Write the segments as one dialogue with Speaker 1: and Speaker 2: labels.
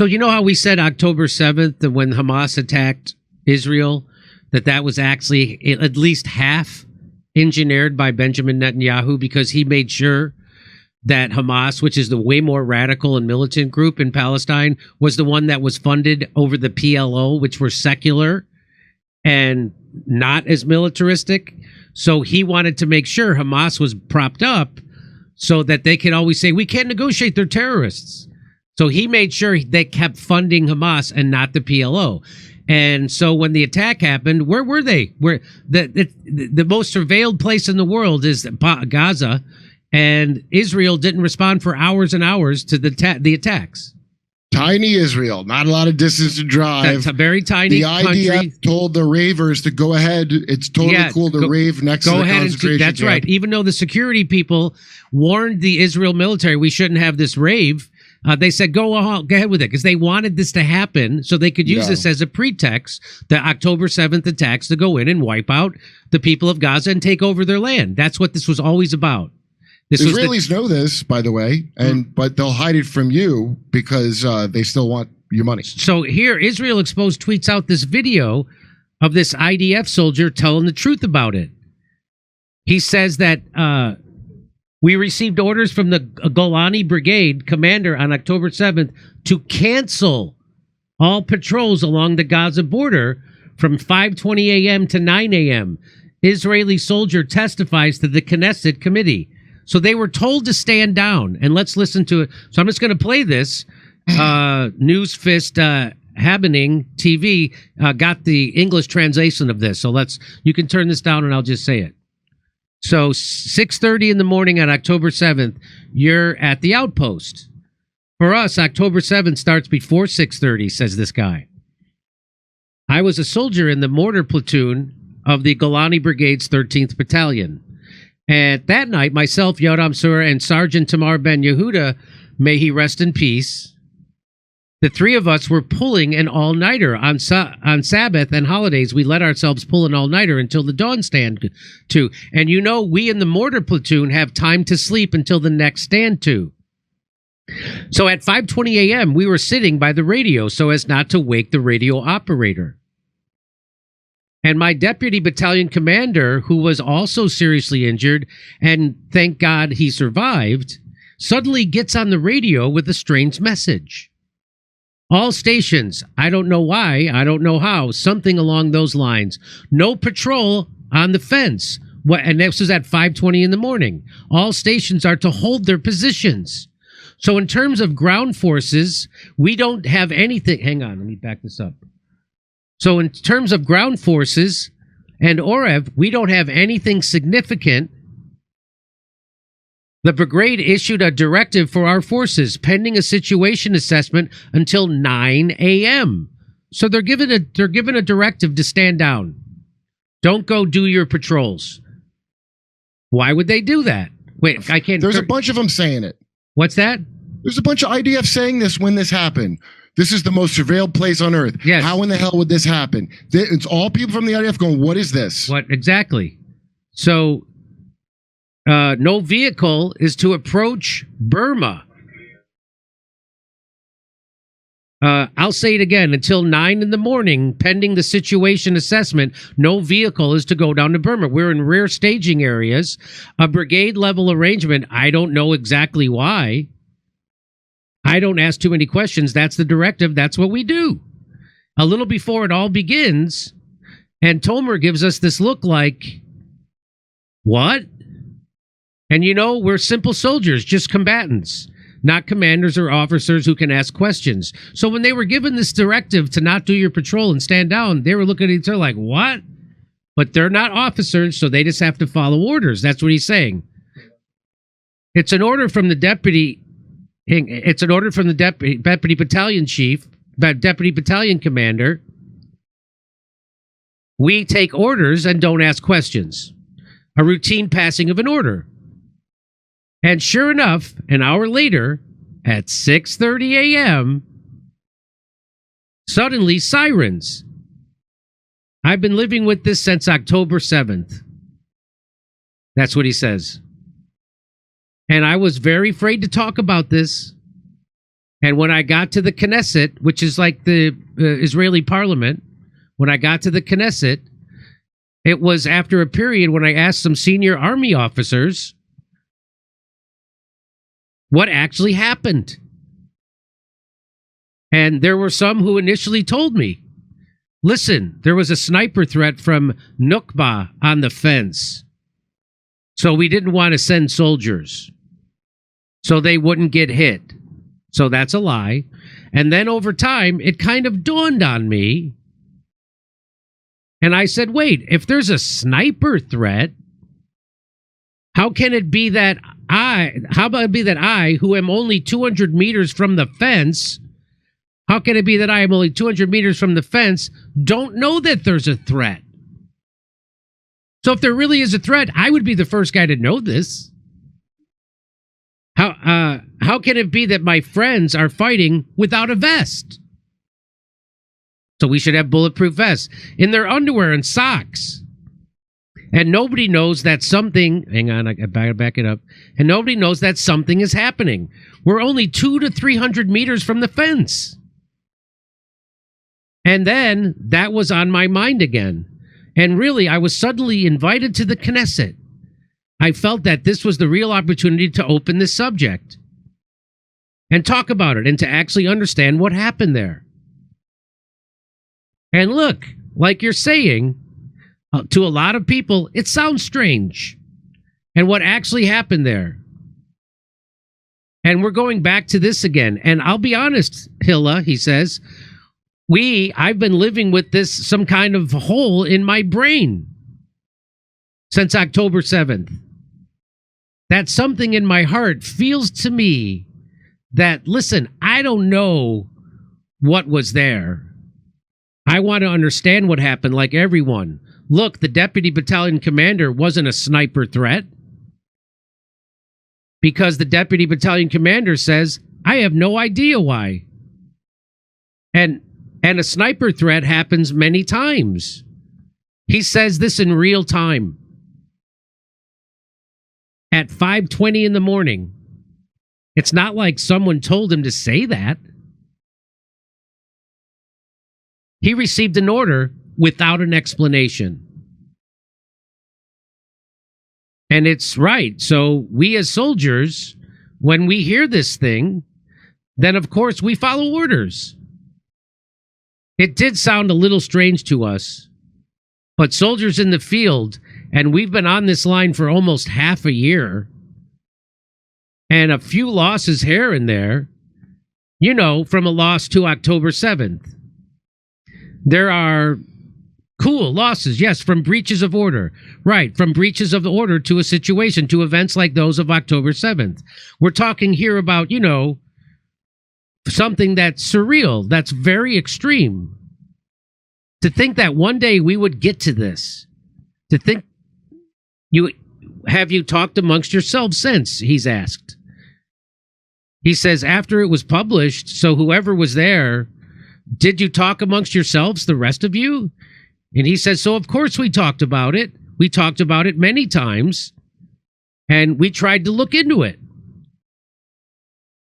Speaker 1: So you know how we said October 7th, that when Hamas attacked Israel, that was actually at least half engineered by Benjamin Netanyahu, because he made sure that Hamas, which is the way more radical and militant group in Palestine, was the one that was funded over the PLO, which were secular and not as militaristic. So he wanted to make sure Hamas was propped up so that they could always say, we can't negotiate, they're terrorists. So he made sure they kept funding Hamas and not the PLO. And so when the attack happened, where were they? Where the most surveilled place in the world is Gaza, and Israel didn't respond for hours and hours to the attacks.
Speaker 2: Tiny Israel, not a lot of distance to drive.
Speaker 1: It's a very tiny country.
Speaker 2: The IDF told the ravers to go ahead. It's totally cool to rave next to the concentration camp.
Speaker 1: That's right. Even though the security people warned the Israel military we shouldn't have this rave, they said, go ahead with it, because they wanted this to happen so they could use this as a pretext, the October 7th attacks, to go in and wipe out the people of Gaza and take over their land. That's what this was always about.
Speaker 2: Israelis know this, by the way, but they'll hide it from you because they still want your money.
Speaker 1: So here, Israel Exposed tweets out this video of this IDF soldier telling the truth about it. He says that we received orders from the Golani Brigade commander on October 7th to cancel all patrols along the Gaza border from 5:20 a.m. to 9 a.m. Israeli soldier testifies to the Knesset committee. So they were told to stand down, and let's listen to it. So I'm just going to play this. News Fist Happening TV got the English translation of this. So you can turn this down and I'll just say it. So 6:30 in the morning on October 7th, you're at the outpost. For us, October 7th starts before 6:30, says this guy. I was a soldier in the mortar platoon of the Golani Brigade's 13th Battalion. And that night, myself, Yoram Sur, and Sergeant Tamar Ben Yehuda, may he rest in peace, the three of us were pulling an all-nighter. On Sabbath and holidays, we let ourselves pull an all-nighter until the dawn stand to. And you know, we in the mortar platoon have time to sleep until the next stand to. So at 5:20 a.m., we were sitting by the radio so as not to wake the radio operator. And my deputy battalion commander, who was also seriously injured, and thank God he survived, suddenly gets on the radio with a strange message. All stations, I don't know why, I don't know how, something along those lines. No patrol on the fence. And this was at 5:20 in the morning. All stations are to hold their positions. So in terms of ground forces, we don't have anything. Hang on, let me back this up. So in terms of ground forces and OREV, we don't have anything significant. The brigade issued a directive for our forces pending a situation assessment until 9 a.m. So they're given a directive to stand down. Don't go do your patrols. Why would they do that? Wait, I can't.
Speaker 2: There's a bunch of them saying it.
Speaker 1: What's that?
Speaker 2: There's a bunch of IDF saying this when this happened. This is the most surveilled place on earth.
Speaker 1: Yes.
Speaker 2: How in the hell would this happen? It's all people from the IDF going, what is this?
Speaker 1: What exactly? So no vehicle is to approach Burma. I'll say it again. Until 9 in the morning, pending the situation assessment, no vehicle is to go down to Burma. We're in rear staging areas. A brigade level arrangement. I don't know exactly why. I don't ask too many questions. That's the directive. That's what we do. A little before it all begins, and Tomer gives us this look like, what? And you know, we're simple soldiers, just combatants, not commanders or officers who can ask questions. So when they were given this directive to not do your patrol and stand down, they were looking at each other like, what? But they're not officers, so they just have to follow orders. That's what he's saying. It's an order from the deputy. It's an order from the deputy battalion chief, deputy battalion commander. We take orders and don't ask questions. A routine passing of an order. And sure enough, an hour later, at 6:30 a.m., suddenly sirens. I've been living with this since October 7th. That's what he says. And I was very afraid to talk about this. And when I got to the Knesset, which is like the Israeli parliament, when I got to the Knesset, it was after a period when I asked some senior army officers what actually happened. And there were some who initially told me, listen, there was a sniper threat from Nukba on the fence. So we didn't want to send soldiers so they wouldn't get hit. So that's a lie. And then over time, it kind of dawned on me. And I said, wait, if there's a sniper threat, how can it be that I, who am only 200 meters from the fence, how can it be that I am only 200 meters from the fence, don't know that there's a threat? So if there really is a threat, I would be the first guy to know this. How can it be that my friends are fighting without a vest? So we should have bulletproof vests in their underwear and socks. And nobody knows that something, hang on, I gotta back it up. And nobody knows that something is happening. We're only 200 to 300 meters from the fence. And then that was on my mind again. And really, I was suddenly invited to the Knesset. I felt that this was the real opportunity to open this subject and talk about it and to actually understand what happened there. And look, like you're saying, to a lot of people, it sounds strange. And what actually happened there. And we're going back to this again. And I'll be honest, Hilla, he says, I've been living with this, some kind of hole in my brain since October 7th. That something in my heart feels to me that, listen, I don't know what was there. I want to understand what happened like everyone. Look, the deputy battalion commander wasn't a sniper threat because the deputy battalion commander says, I have no idea why. And a sniper threat happens many times. He says this in real time. At 5:20 in the morning. It's not like someone told him to say that. He received an order without an explanation. And it's right. So we as soldiers, when we hear this thing, then of course we follow orders. It did sound a little strange to us, but soldiers in the field, and we've been on this line for almost half a year, and a few losses here and there, you know, from a loss to October 7th. There are cool losses, yes, from breaches of order. Right, from breaches of order to a situation, to events like those of October 7th. We're talking here about, you know, something that's surreal, that's very extreme. To think that one day we would get to this. To think, have you talked amongst yourselves since, he's asked. He says, after it was published, so whoever was there, did you talk amongst yourselves, the rest of you? And he says, so of course we talked about it. We talked about it many times, and we tried to look into it.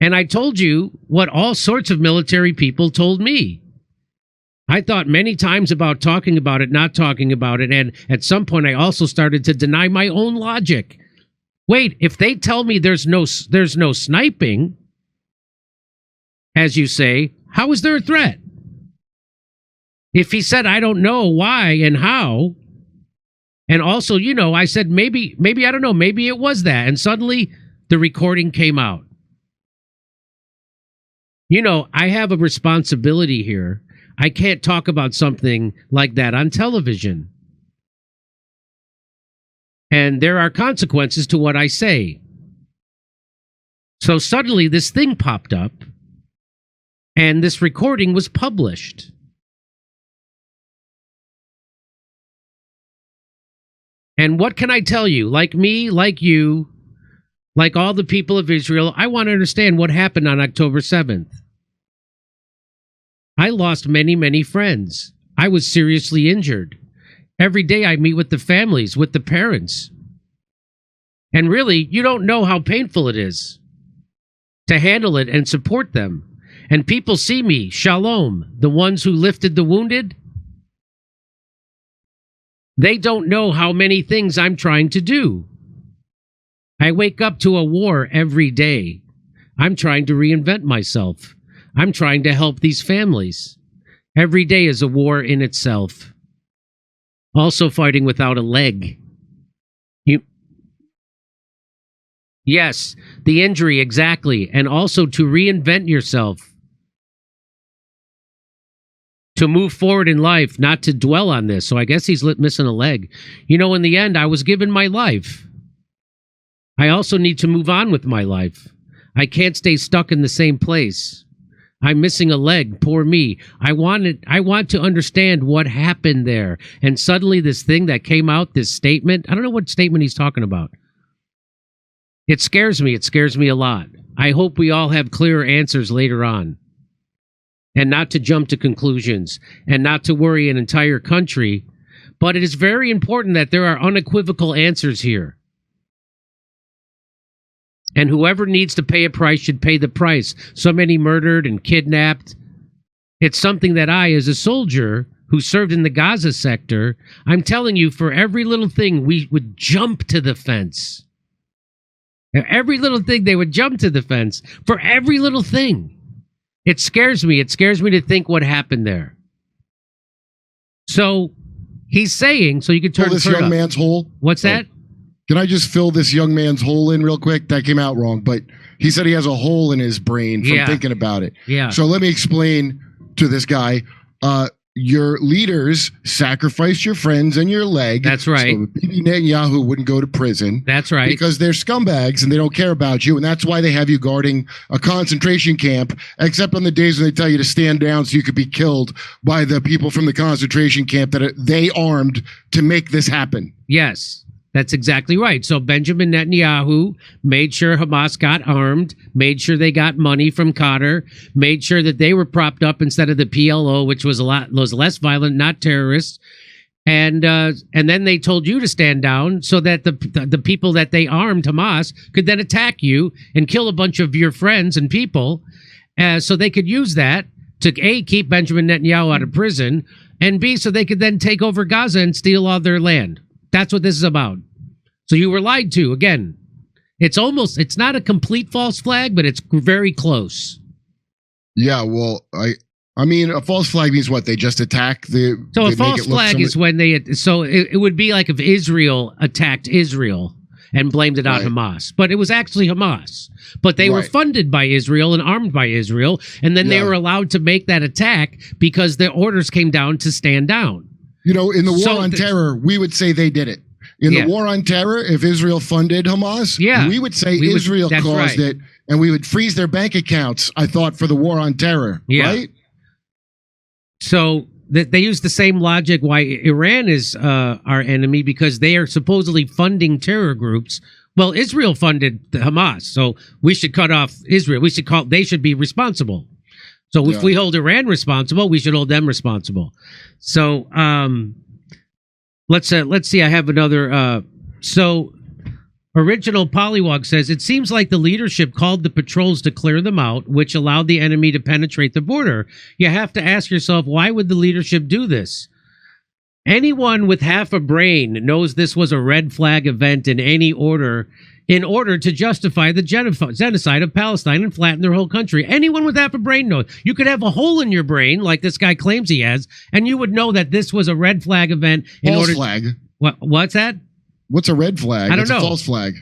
Speaker 1: And I told you what all sorts of military people told me. I thought many times about talking about it, not talking about it, and at some point I also started to deny my own logic. Wait, if they tell me there's no sniping, as you say, how is there a threat? If he said, I don't know why and how, and also, you know, I said, maybe, I don't know, maybe it was that, and suddenly the recording came out. You know, I have a responsibility here. I can't talk about something like that on television. And there are consequences to what I say. So suddenly this thing popped up, and this recording was published. And what can I tell you? Like me, like you, like all the people of Israel, I want to understand what happened on October 7th. I lost many, many friends. I was seriously injured. Every day I meet with the families, with the parents. And really, you don't know how painful it is to handle it and support them. And people see me, shalom, the ones who lifted the wounded. They don't know how many things I'm trying to do. I wake up to a war every day. I'm trying to reinvent myself. I'm trying to help these families. Every day is a war in itself. Also fighting without a leg. Yes, the injury, exactly. And also to reinvent yourself. To move forward in life, not to dwell on this. So I guess he's missing a leg. You know, in the end, I was given my life. I also need to move on with my life. I can't stay stuck in the same place. I'm missing a leg. Poor me. I want to understand what happened there. And suddenly this thing that came out, this statement, I don't know what statement he's talking about. It scares me. It scares me a lot. I hope we all have clearer answers later on. And not to jump to conclusions. And not to worry an entire country. But it is very important that there are unequivocal answers here. And whoever needs to pay a price should pay the price. So many murdered and kidnapped. It's something that I, as a soldier who served in the Gaza sector, I'm telling you, for every little thing, we would jump to the fence. Every little thing, they would jump to the fence. For every little thing. It scares me. It scares me to think what happened there. So, he's saying, so you can turn
Speaker 2: this young man's hole.
Speaker 1: What's that?
Speaker 2: Can I just fill this young man's hole in real quick? That came out wrong, but he said he has a hole in his brain from thinking about it.
Speaker 1: Yeah.
Speaker 2: So let me explain to this guy. Your leaders sacrificed your friends and your leg.
Speaker 1: That's right.
Speaker 2: So Bibi Netanyahu wouldn't go to prison.
Speaker 1: That's right.
Speaker 2: Because they're scumbags and they don't care about you. And that's why they have you guarding a concentration camp, except on the days when they tell you to stand down so you could be killed by the people from the concentration camp that they armed to make this happen.
Speaker 1: Yes. That's exactly right. So Benjamin Netanyahu made sure Hamas got armed, made sure they got money from Qatar, made sure that they were propped up instead of the PLO, which was was less violent, not terrorists. And then they told you to stand down so that the people that they armed, Hamas, could then attack you and kill a bunch of your friends and people, so they could use that to A, keep Benjamin Netanyahu out of prison, and B, so they could then take over Gaza and steal all their land. That's what this is about. So you were lied to. Again, it's not a complete false flag, but it's very close.
Speaker 2: Yeah, well, I mean, a false flag means what? They just attack the...
Speaker 1: So a false flag is when it would be like if Israel attacked Israel and blamed it on Hamas. But it was actually Hamas. But they were funded by Israel and armed by Israel, and then they were allowed to make that attack because their orders came down to stand down.
Speaker 2: You know, in the war on terror, we would say they did it. In the war on terror, if Israel funded Hamas, we would say Israel caused it, and we would freeze their bank accounts, I thought, for the war on terror, right?
Speaker 1: So they use the same logic why Iran is our enemy, because they are supposedly funding terror groups. Well, Israel funded Hamas, so we should cut off Israel. They should be responsible. So if we hold Iran responsible, we should hold them responsible. So let's see. I have another. So original Polywog says, it seems like the leadership called the patrols to clear them out, which allowed the enemy to penetrate the border. You have to ask yourself, why would the leadership do this? Anyone with half a brain knows this was a red flag event in order to justify the genocide of Palestine and flatten their whole country. Anyone with half a brain knows. You could have a hole in your brain, like this guy claims he has, and you would know that this was a red flag event.
Speaker 2: False flag.
Speaker 1: What's that?
Speaker 2: What's a red flag?
Speaker 1: I don't know.
Speaker 2: A false flag.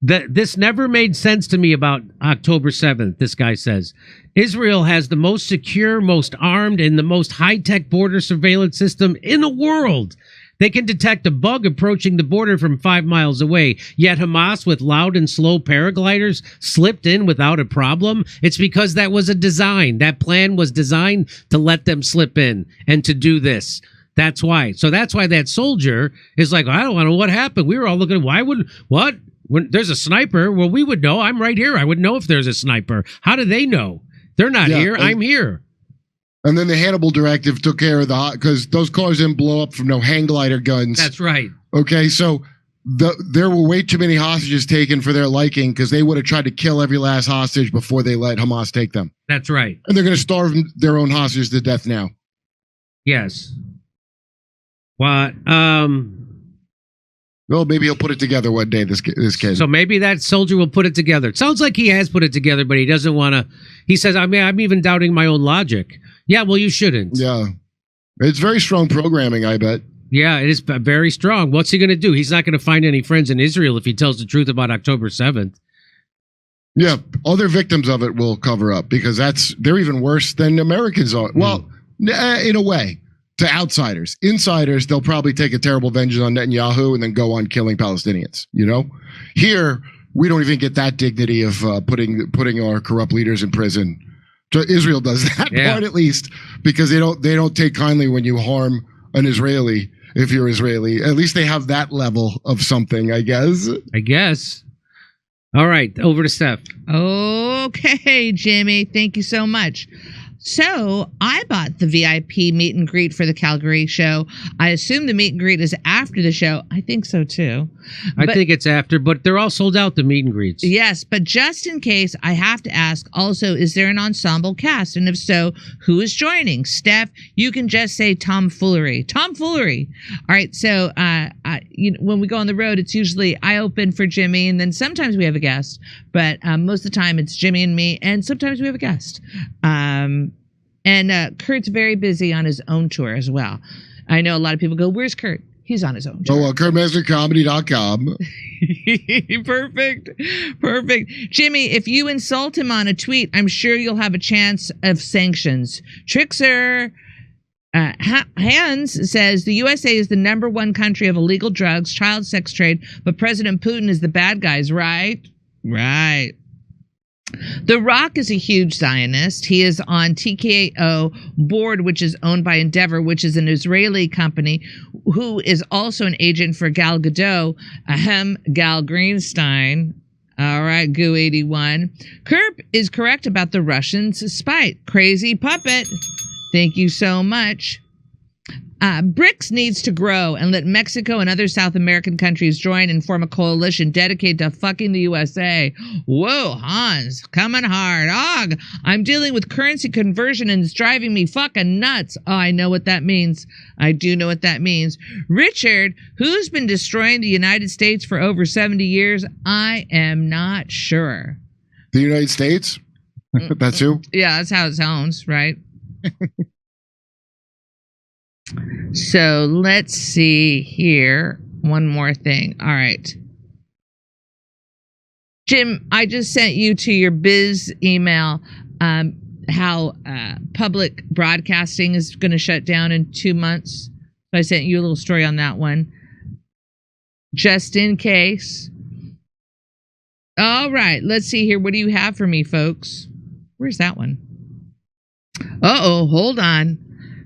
Speaker 1: This never made sense to me about October 7th, this guy says. Israel has the most secure, most armed, and the most high-tech border surveillance system in the world. They can detect a bug approaching the border from 5 miles away, yet Hamas, with loud and slow paragliders, slipped in without a problem. It's because that was a design. That plan was designed to let them slip in and to do this. That's why. So that's why that soldier is like, I don't know what happened. We were all looking, what? When there's a sniper, well, we would know. I'm right here. I would know if there's a sniper. How do they know? They're not here. I'm here.
Speaker 2: And then the Hannibal directive took care of because those cars didn't blow up from no hang glider guns.
Speaker 1: That's right.
Speaker 2: Okay, so there were way too many hostages taken for their liking because they would have tried to kill every last hostage before they let Hamas take them.
Speaker 1: That's right.
Speaker 2: And they're going to starve their own hostages to death now.
Speaker 1: Yes. What?
Speaker 2: Well, maybe he'll put it together one day, this kid.
Speaker 1: So maybe that soldier will put it together. It sounds like he has put it together, but he doesn't want to. He says, I mean, I'm even doubting my own logic. Yeah, well, you shouldn't.
Speaker 2: Yeah. It's very strong programming, I bet.
Speaker 1: Yeah, it is very strong. What's he going to do? He's not going to find any friends in Israel if he tells the truth about October 7th.
Speaker 2: Yeah, other victims of it will cover up because they're even worse than Americans are. Well, in a way. To outsiders. Insiders, they'll probably take a terrible vengeance on Netanyahu and then go on killing Palestinians. You know, here we don't even get that dignity of putting our corrupt leaders in prison. So Israel does that part at least because they don't take kindly when you harm an Israeli. If you're Israeli, at least they have that level of something, I guess. All right, over to Steph.
Speaker 3: Okay, Jimmy, thank you so much. So I bought the VIP meet and greet for the Calgary show. I assume the meet and greet is after the show. I think so too.
Speaker 1: I think it's after, but they're all sold out, the meet and greets.
Speaker 3: Yes, but just in case, I have to ask also, is there an ensemble cast? And if so, who is joining? Steph, you can just say tomfoolery. Tomfoolery. All right, so when we go on the road, it's usually I open for Jimmy, and then sometimes we have a guest. But most of the time, it's Jimmy and me, and sometimes we have a guest. And Kurt's very busy on his own tour as well. I know a lot of people go, where's Kurt? He's on his own tour.
Speaker 2: Oh, well, KurtMasterComedy.com.
Speaker 3: Perfect. Jimmy, if you insult him on a tweet, I'm sure you'll have a chance of sanctions. Trickster Hans says the USA is the #1 country of illegal drugs, child sex trade, but President Putin is the bad guys, right? Right. The Rock is a huge Zionist. He is on TKO board, which is owned by Endeavor, which is an Israeli company, who is also an agent for Gal Gadot, Gal Greenstein. All right, Goo81. Kerp is correct about the Russians' spite. Crazy puppet. Thank you so much. BRICS needs to grow and let Mexico and other South American countries join and form a coalition dedicated to fucking the USA. Whoa, Hans, coming hard. Og, I'm dealing with currency conversion and it's driving me fucking nuts. Oh, I know what that means. I do know what that means. Richard, who's been destroying the United States for over 70 years? I am not sure.
Speaker 2: The United States? That's who?
Speaker 3: Yeah, that's how it sounds, right? So let's see here. One more thing. All right. Jim, I just sent you to your biz email how public broadcasting is going to shut down in 2 months. So I sent you a little story on that one. Just in case. All right. Let's see here. What do you have for me, folks? Where's that one? Uh-oh. Hold on.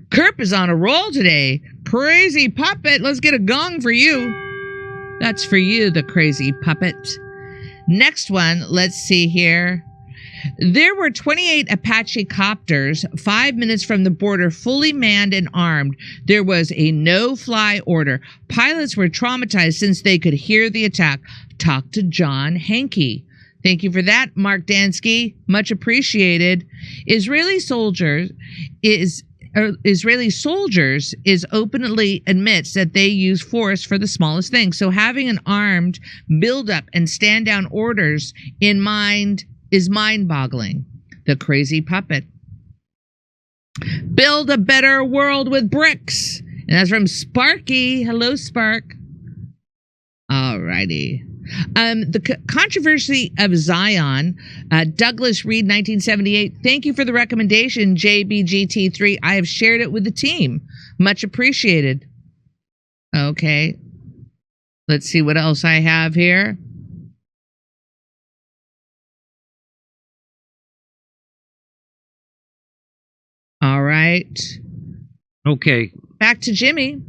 Speaker 3: Kerp is on a roll today. Crazy puppet. Let's get a gong for you. That's for you, the crazy puppet. Next one, let's see here. There were 28 Apache copters 5 minutes from the border, fully manned and armed. There was a no-fly order. Pilots were traumatized since they could hear the attack. Talk to John Hankey. Thank you for that, Mark Dansky. Much appreciated. Israeli soldiers openly admits that they use force for the smallest thing. So having an armed build-up and stand-down orders in mind is mind-boggling. The crazy puppet. Build a better world with bricks. And that's from Sparky. Hello, Spark. All righty. The controversy of Zion, Douglas Reed, 1978. Thank you for the recommendation, JBGT3. I have shared it with the team. Much appreciated. Okay. Let's see what else I have here. All right.
Speaker 1: Okay.
Speaker 3: Back to Jimmy.